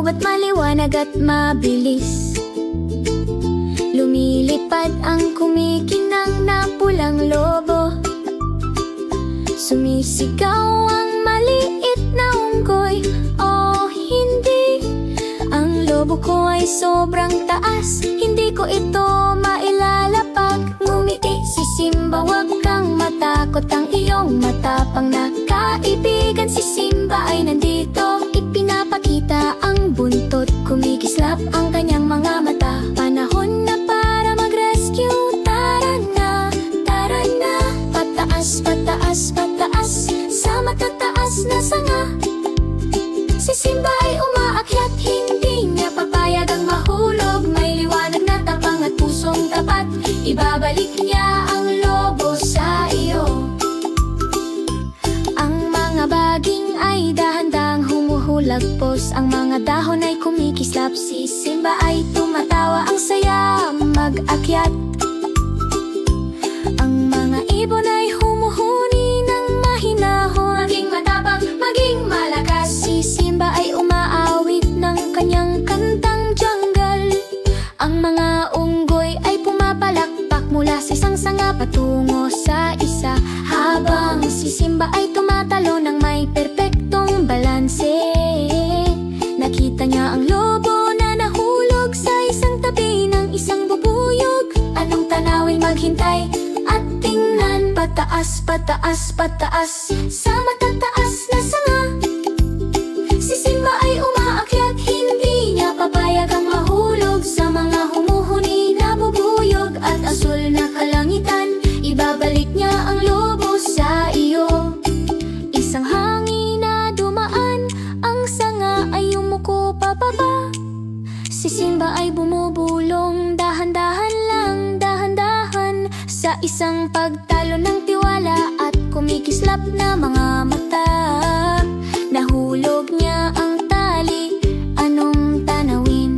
gubat maliwanag at mabilis. Lumilipad ang kumikinang na pulang lobo. Sumisigaw ang maliit na unggoy, oh hindi. Ang lobo ko ay sobrang taas, hindi ko ito mailalapag. Ngumiti si Simba, wag kang matakot, ang iyong matapang na kaibigan. Si Simba ay nandito, ipinapakita ang buntot. Kumikislap ang kanyang mga mata, panahon na para mag-rescue. Tara na, pataas, pataas, pataas, sa matataas na sanga. Si Simba ay umaakyat, hindi niya papayag ang mahulog. May liwanag na tapang at pusong tapat, ibabalik niya ang lobo sa iyo. Ang mga baging ay dahan-dahang humuhulagpos, ang mga dahon ay kumikislap. Si Simba ay tumatawa, ang saya mag-akyat. Ang mga ibon ay humuhuni ng mahinahon, maging matapang, maging malakas. Si Simba ay umaawit ng kanyang kantang jungle. Ang mga unggoy ay pumapalakpak mula sa isang sanga patungo sa isa, habang si Simba ay tumatalo ng may perpektong balanse. Nakita niya ang lobo na nahulog sa isang tabi ng isang bubuyog. Anong tanawin, maghintay at tingnan. Pataas, pataas, pataas, sa matataas na sanga. Si Simba ay umaakyat, hindi niya papayag ang mahulog sa mga humuhuni na bubuyog at asul na kalangitan. Ibabalik niya ang lobo sa iyo. Isang hangin na dumaan, ang sanga ay yumuko pababa. Si Simba ay bumubulong, dahan-dahan lang, dahan-dahan, sa isang pagtalo ng tiwala at kumikislap na mga mata. Nahulog niya ang tali, anong tanawin?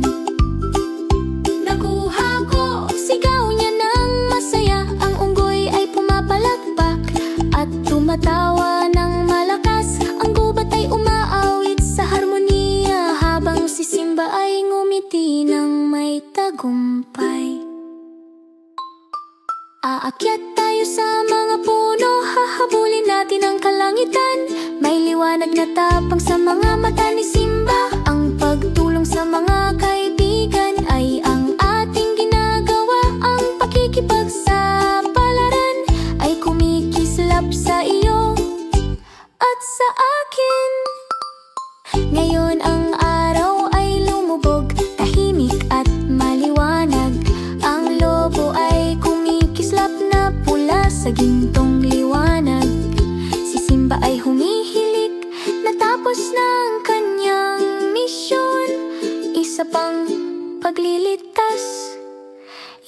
Nakuha ko, sigaw niya ng masaya. Ang unggoy ay pumapalakpak at tumatawa ng malakas. Ang gubat ay umaawit sa harmonia, habang si Simba ay ngumiti ng may tagumpay. Aakyat tayo sa mga puno, hahabulin natin ang kalangitan. May liwanag na tapang sa mga mata ni Simba. Ang pagtulong sa mga kaibigan ay ang ating ginagawa. Ang pakikipagsapalaran ay kumikislap sa iyo at sa akin. Ngayon ang araw ay lumubog, tahimik at maliwanag. Ang lobo ay kumikislap na pula sa gintong liwanag. Si Simba ay humihilik, natapos na ang kanyang misyon. Isa pang paglilitas,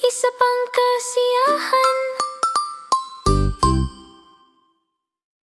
isa pang kasiyahan.